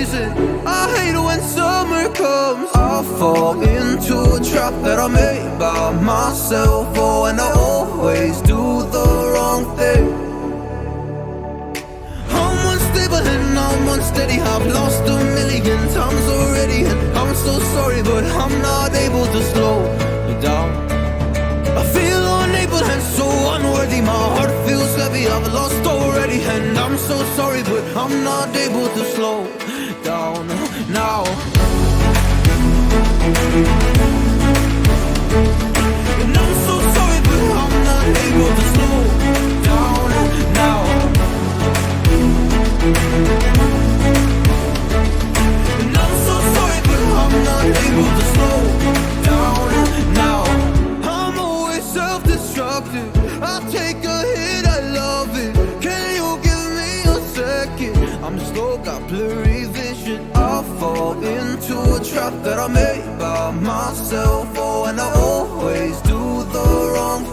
season. I hate it when summer comes. I fall into a trap that I made by myself. Oh, and I always do the wrong thing. I'm unstable and I'm unsteady. I've lost a million times already, and I'm so sorry, but I'm not able to slow down. I feel unable and so unworthy. My heart feels heavy, I've lost already, and I'm so sorry, but I'm not able to slow down now. And I'm so sorry, but I'm not able to slow down now. And I'm so sorry, but I'm not able to slow down now. I'm always self-destructive. I take a hit, I love it. Can you give me a second? I'm slow, got blurry vision. I fall into a trap that I made by myself. Oh, and I always do the wrong thing.